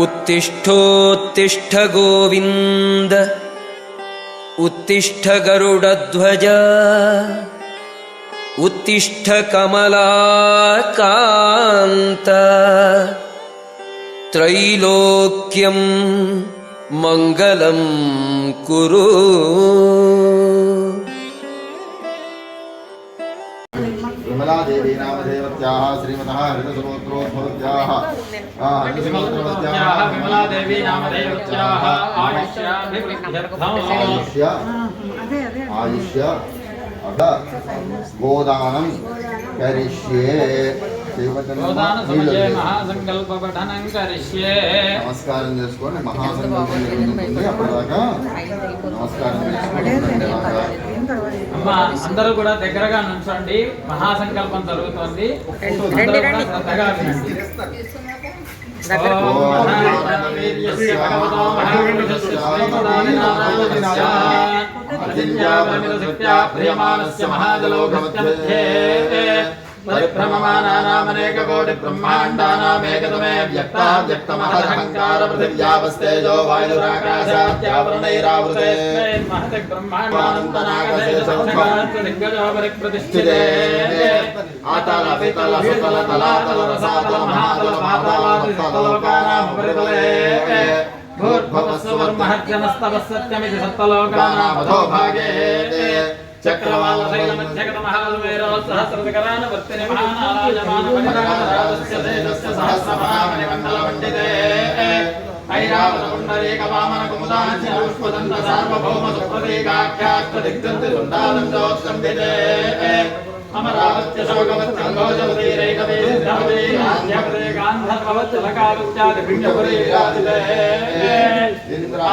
उत्तिष्ठोत्तिष्ठ गोविन्द उत्तिष्ठ गरुडध्वज उत्तिष्ठ कमलाकान्त त्रैलोक्यं मंगलं कुरु। विमला देवी नामदेवत्याः श्रीमतः हरितसमुद्रोद्भवत्याः विमला देवी नामदेवत्याः आयुष्य अध गोदानं करिष्ये। महासंकल्पपठनं करिष्ये। నమస్కారం చేసుకోండి. మహాసంకల్పం జరుగుతుంది. అప్పటిదాకా నమస్కారం చేసుకోండి. అమ్మ అందరూ కూడా దగ్గరగా నుంచోండి. మహాసంకల్పం జరుగుతోంది. శ్రద్ధగా వినండి. परिभ्रममानानामनेककोटि ब्रह्माण्डानामेकतमे व्यक्ताव्यक्तमहदहङ्कार पृथिव्यावस्तेजो वायुराकाशाद्यावरणैरावृते महति ब्रह्माण्डानन्तनागशेषसंघातदिग्गजो परिप्रतिष्ठिते आतल पितल सुतल तलातल रसातल महातल पातालादिसप्तलोकानामुपरितले भूर्भुवस्सुवर्महर्जनस्तवः सत्यमिति सप्तलोकानामधो भागे चक्रवाल सहस्रकरान वर्तिनि महानारायमान परिराजस्य देशस्य सहस्रमहामणि मंगलमण्डिते ऐरावत पुण्डरीक वामन कुमुदांशि पुष्पदन्त सार्वभौम सुप्रतीकाख्यास्त दिग्गन्ति सुण्डालं जोत्संविते अमरावत्य शोकवत्य घोषवतीरैकवीर्धवती राज्यपदे गान्धर्ववत्सलकारुत्यादि भिण्डपुरी विराजिते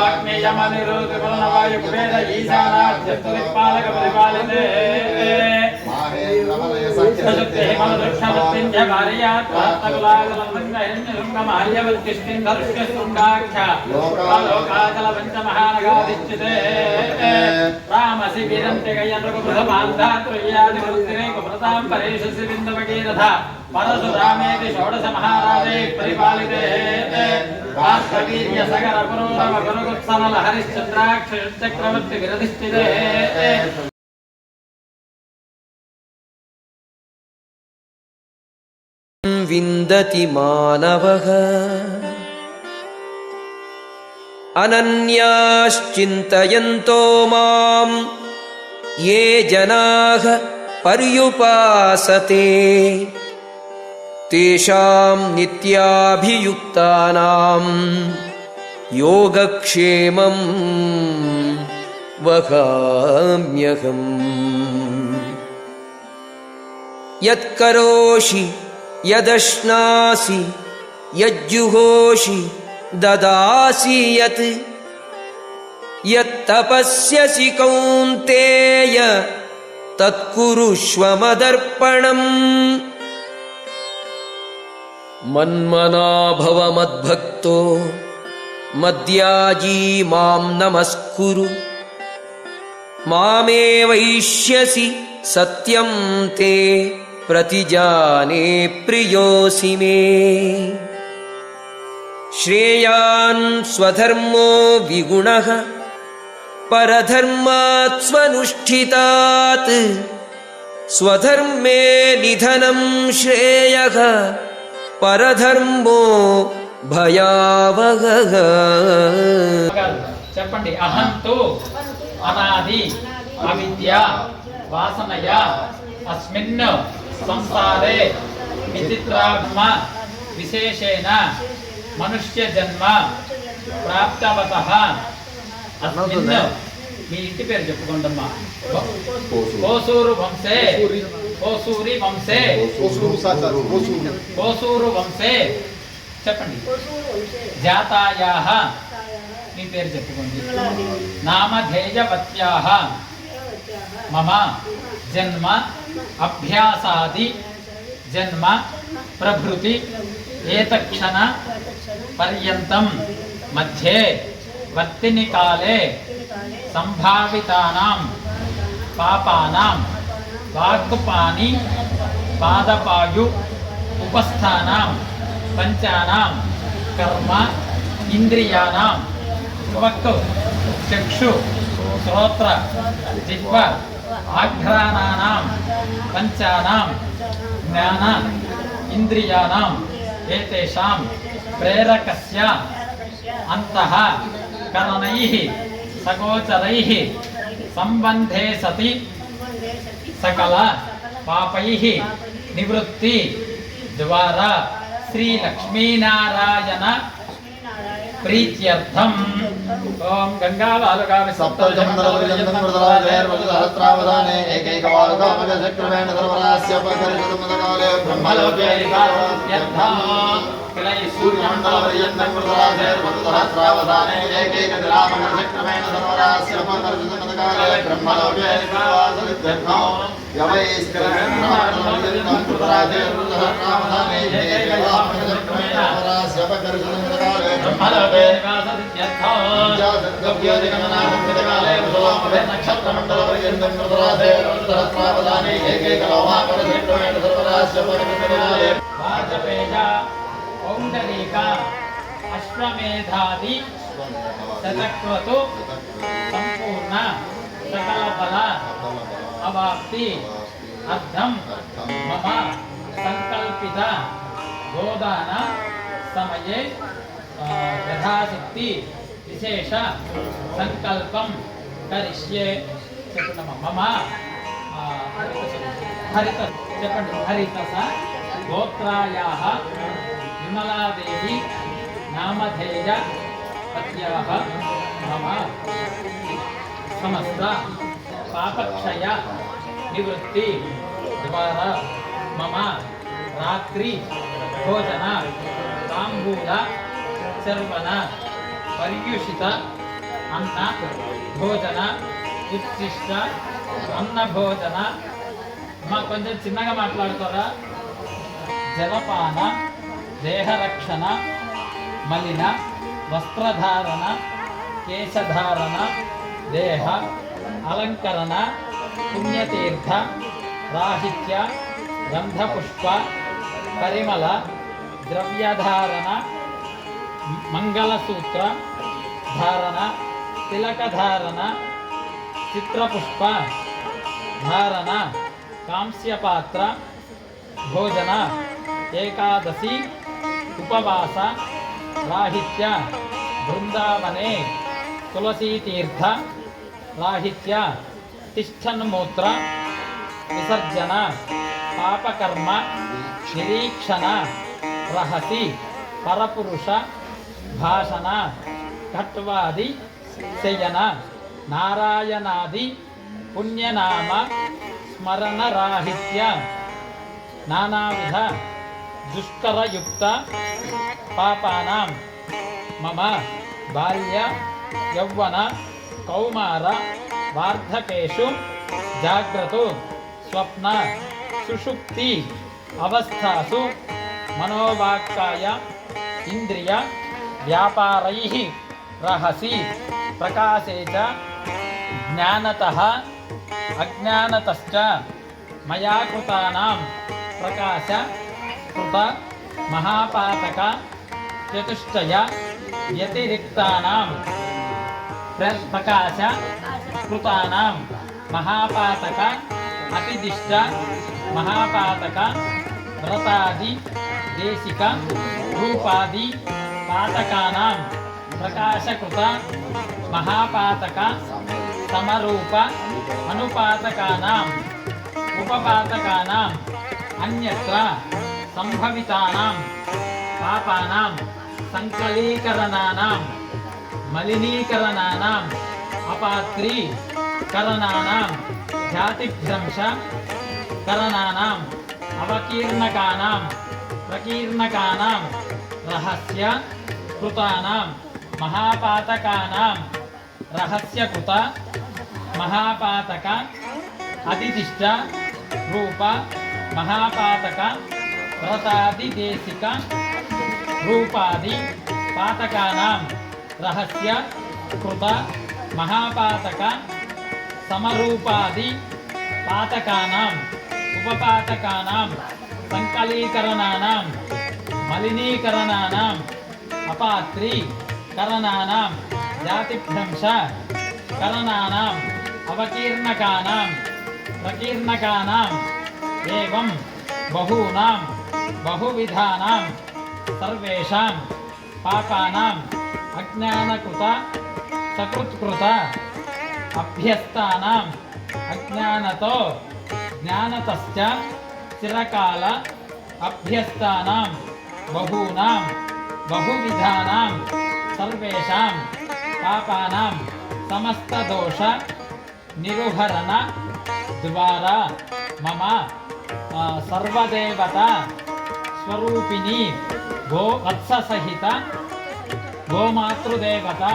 आग्नेयमनिरुद्धकुलनवायुकुबेर ईशानाद्यस्तदिक्पालक परिपालिते लोकाचलपञ्चमहानगाधिष्ठिते रामसि वीरन्ति गयनृगप्रथमान्धात्रय्यादिवृत्तिरेकप्रतां परेशसि बिन्दवगीरथा परशुरामेति षोडश महाराजे परिपालिते कार्तवीर्यसगर पुरोरम गुरुगुत्सनल हरिश्चन्द्राक्ष चक्रवर्ति विरधिष्ठिते विन्दति मानवः अनन्याश्चिन्तयन्तो मां ये जनाः पर्युपासते तेषां नित्याभियुक्तानां योगक्षेमं वहाम्यहम्। यत्करोषि यदश्नासि यज्जुहोषि ददासि यत् यत्तपस्यसि कौन्तेय तत्कुरुष्व मदर्पणम्। मन्मना भव मद्भक्तो मद्याजी मां नमस्कुरु मामे वैष्यसि सत्यं ते प्रतिजाने प्रियोऽसि मे। श्रेयान् स्वधर्मो विगुणः परधर्मात् स्वनुष्ठितात् स्वधर्मे निधनं श्रेयः परधर्मो भयावहः। చెప్పండి అహంతు అనాది అవిద్య వాసనయ అస్మిన్ సంసారే విచిత్రాత్మ విశేషేణ మనుష్య జన్మ ప్రాప్తవతః అస్మిన్ మీ ఇంటి పేరు చెప్పుకోండమ్మా. కోసూరు వంశే కోసూరి వంశే కోసూరు వంశే చెప్పండి. జాతాయాః మీ పేరు చెప్పుకోండి. నామధేయవత్యాః మమ జన్మ అభ్యాసాది జన్మ ప్రభృతి ఏతక్షణ పర్యంతం మధ్యే వర్తిని కాలే సంభావితానాం పాపానాం వాగ్పాని పాదపాయు ఉపస్థానాం పంచానాం కర్మ ఇంద్రియాణం త్వక్ చక్షు శ్రోత్ర జిహ్వ ఆఘ్రాణానాం పంచానాం జ్ఞాన ఇంద్రియాణం ఏతేషాం ప్రేరకస్య అంతః కరణైః సగోచరైః సంబంధే సతి సకల పాపైః నివృత్తి ద్వారా శ్రీ లక్ష్మీనారాయణ ప్రీత్యర్థం ఓం గంగావాలుగామి సప్తజందరవజందమృతరాజైర్వజసహస్రావధానే ఏకైకవాలుగామగచక్రమేణ సర్వరాస్య పకరిషదమదకాలే బ్రహ్మలోకే సూర్యమండలపర్యంతమృతరాజైర్వజసహస్రావధానే ఏకైకదిరామగచక్రమేణ సర్వరాస్య పకరిషదమదకాలే బ్రహ్మలోకే యవైస్కరమృతరాజైర్వజసహస్రావధానే ఏకైకవాలుగామగచక్రమేణ సర్వరాస్య పకరిషదమదకాలే బ్రహ్మలోకే అశ్వమేధాది శతక్రతు సంపూర్ణ సకల ఫల అవాప్తి అర్థం మమ సంకల్పిత గోదాన సమయే యథాశక్తి విశేష సంకల్పం కరిష్యే చెప్పండి మమ హరిత చెప్పండి హరితస గోత్రాయాః విమలాదేవి నామధేయ పత్యాః మమ సమస్త పాపక్షయ నివృత్తి ద్వారా మమ రాత్రి భోజన తాంబూల చర్వణ పర్యుషిత అన్న భోజన ఉత్తిష్ట అన్న భోజన కొంచెం చిన్నగా మాట్లాడుతారా జలపాన దేహరక్షణ మలిన వస్త్రధారణ కేశధారణ దేహ అలంకరణ పుణ్యతీర్థ రాహిత్య గంధపుష్ప పరిమళ ద్రవ్యధారణ మంగళసూత్ర ధారణ తిలకధారణ చిత్రపుష్ప ధారణ కాంస్యపాత్ర భోజన ఏకాదశి ఉపవాస రాహిత్య బృందావనే తులసీతీర్థ రాహిత్య తిష్టన్మూత్ర విసర్జన పాపకర్మ నిరీక్షణ రహసి పరపురుష భాషణ కట్వాది శయన నారాయణాది పుణ్యనామ స్మరణ రాహిత్య నానావిధ దుష్కరయుక్త పాపానాం మమ బాల్య యౌవన కౌమార వార్ధకేషు జాగ్రత్త స్వప్న సుషుప్తి అవస్థాసు మనోవాక్కాయ ఇంద్రియ వ్యాపారైః రహసి ప్రకాశే చ జ్ఞానతః అజ్ఞానతశ్చ మయా కృతానాం ప్రకాశ కృత మహాపాతక చతుష్టయ వ్యతిరిక్తానాం ప్రకాశ కృతానాం మహాపాతక అతిదిష్ట మహాపాతక వ్రతాది దేశిక రూపాది పాతకానాం ప్రకాశకృత మహాపాతక సమరూప అనుపాతకానాం ఉపపాతకానాం అన్యత్ర సంభవితానాం పాపానాం సంకలీకరణానాం మలినీకరణానాం అపాత్రీకరణానాం జాతిభ్రంశ కరణానాం అవకీర్ణకానాం ప్రకీర్ణకానాం రహస్య కృతానాం మహాపాతకానాం రహస్యకృత మహాపాతక అతిదిష్ట రూప మహాపాతక వ్రతాది దేశిక రూపాది పాతకానాం రహస్య కృత మహాపాతక సమరూపాది పాతకానాం ఉపపాతకానాం సంకలీకరణానాం మలినీకరణానాం అపాత్రీ करणानां जातिभ्रंश करणानाम् अवकीर्णकानां प्रकीर्णकानाम् एवं बहूनां बहुविधानां सर्वेषां पापानाम् अज्ञानकृत सकृत्कृत अभ्यस्तानाम् अज्ञानतो ज्ञानतश्च चिरकाल अभ्यस्तानां बहूनां बहुविधानां सर्वेषां पापानां समस्तदोष निरुहरण द्वारा मम सर्वदेवता स्वरूपिणी गोवत्ससहित गोमातृदेवता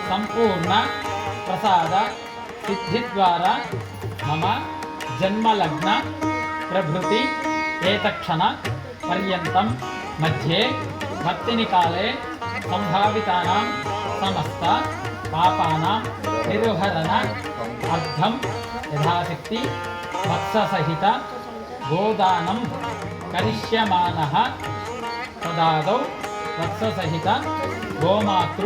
संपूर्ण प्रसाद सिद्धि द्वारा मम जन्मलग्न प्रभृति एतक्षण पर्यन्तं मध्ये मत्तिनिकाले संभावितानां समस्त पापानां निरुहरण अर्थं यथाशक्ति वत्ससहित गोदानं करिष्यमानः तदादौ वत्ससहित गोमातृ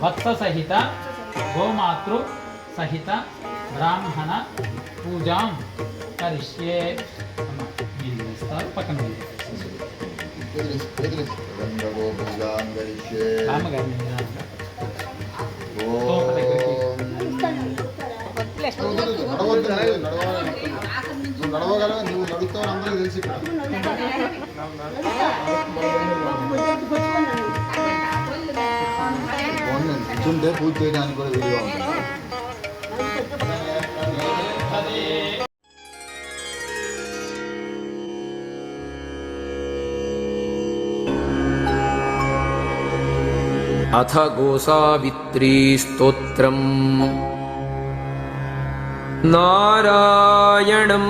वत्ससहित गोमातृ सहित ब्राह्मण पूजां करिष्ये पकड़ నడవగలవు నువ్వు నడుస్తావు అందరూ తెలిసి కూర్చుంటే పూజ చేయడానికి కూడా వీలుగా ఉంటుంది. अथ गोसावित्री स्तोत्रम् नारायणं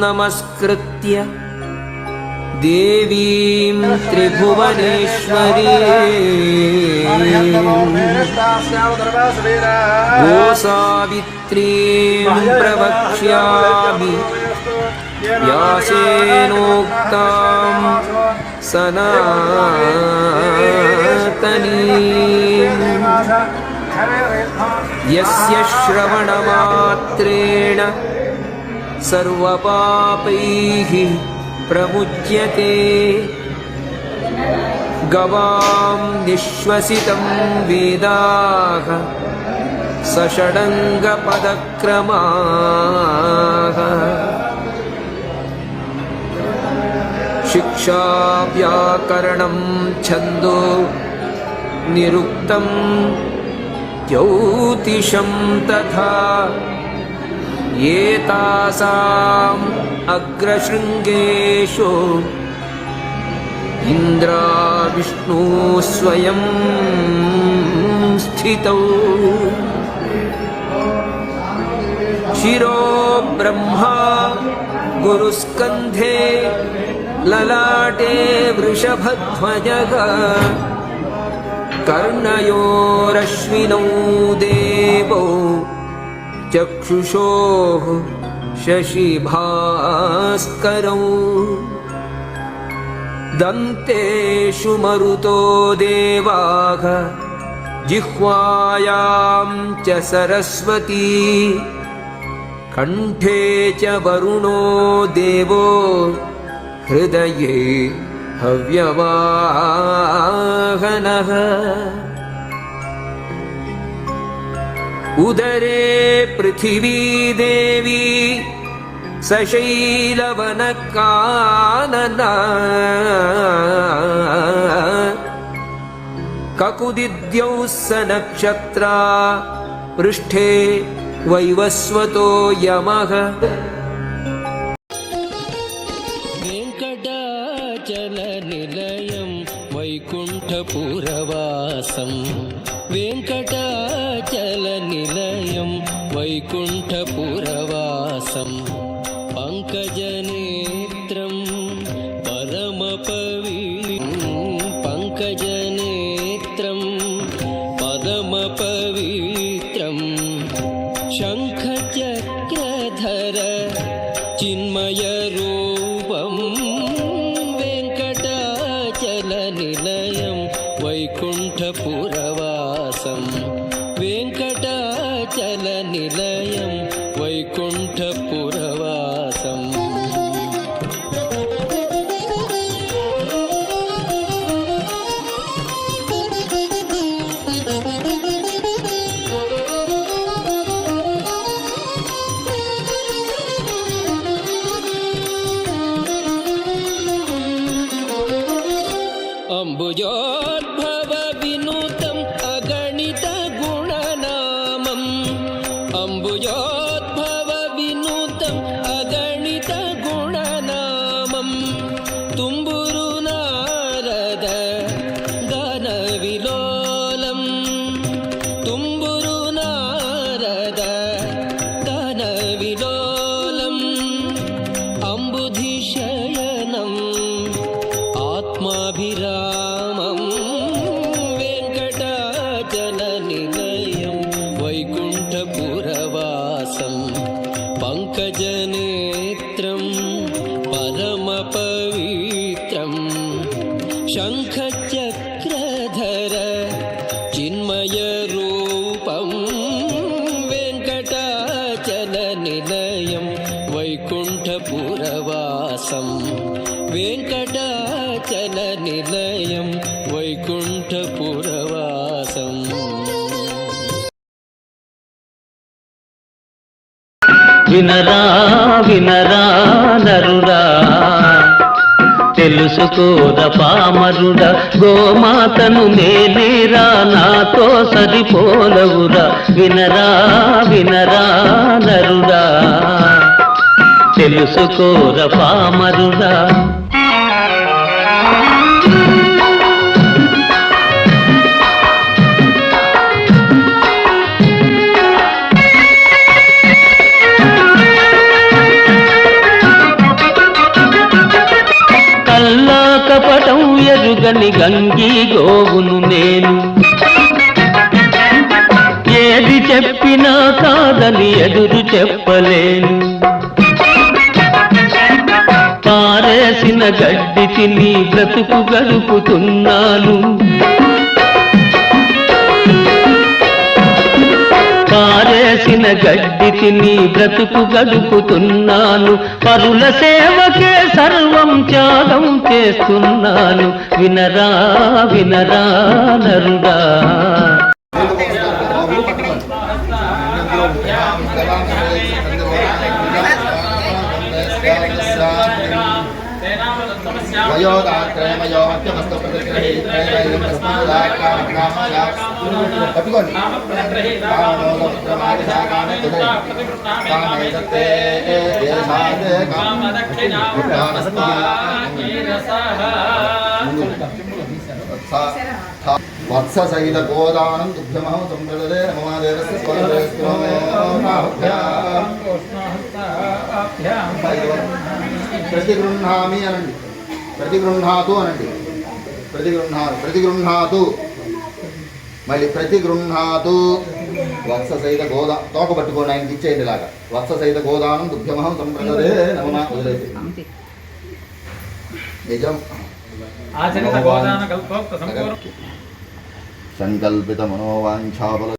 नमस्कृत्य देवीं त्रिभुवनेश्वरीं गोसावित्रीं प्रवक्ष्यामि व्यासेनोक्तां सनातनीं यस्य श्रवणमात्रेण सर्वपापैः प्रमुच्यते गवां निःश्वसितं वेदाः सषडङ्गपदक्रमाः शिक्षा व्याकरणं छन्दो निरुक्तं ज्योतिषं तथा एतासाम् अग्रशृङ्गेषु इन्द्राविष्णु स्वयं स्थितौ शिरो ब्रह्मा गुरुस्कन्धे ललाटे वृषभध्वजः कर्णयोरश्विनौ देवौ चक्षुषोः शशिभास्करौ दन्तेषु मरुतो देवाः जिह्वायां च सरस्वती कण्ठे च वरुणो देवो हृदये हव्यवाहनः उदरे पृथिवी देवी सशैलवनकानना ककुदिद्यौ स नक्षत्रा पृष्ठे वैवस्वतो यमः वेङ्कटाचलनिलयं वैकुण्ठपुरवासं वेङ्कटाचलनिलयं वैकुण्ठपुरवासं पङ्कजनेत्रं पङ्कजनेत्रं पदमपवित्रं शङ्खचक्रधर चिन्मयरूपं वेङ्कटाचलनिलयम् వైకుంఠపురవాసం వెంకటాచల నిలయం వైకుంఠపురవాసం వినరా వినరా నరుడా తెలుసుకోర పామరుడ గోమాతను నేనేరా నాతో సరిపోలవురా వినరా వినరా నరుడా తెలుసుకోర పామరుడా కపటం ఎరుగని గంగి గోవును నేను ఏది చెప్పినా కాదని ఎదురు చెప్పలేను పారేసిన గడ్డి తిని బ్రతుకు గడుపుతున్నాను పారేసిన గడ్డి తిని బ్రతుకు గడుపుతున్నాను పరుల సేవకే సర్వం త్యాగం చేస్తున్నాను వినరా వినరా నరుడా పట్టుకోండి వత్స సహిత గోదానం దుగ్ధమహం సంప్రదే నమమాదేవస్య ప్రతిగృహామి అనండి ప్రతిగృహాతు అనండి ప్రతిగృహాతు మళ్ళీ ప్రతిగృహాతు వత్స సహిత గోదా తోక పట్టుకోండి ఆయనకి ఇచ్చేయండి ఇలాగా వత్స సహిత గోదానం దుగ్ధమహం సంప్రదే నమమా వదిలేసి నిజం సంకల్పిత మనోవాంఛాబల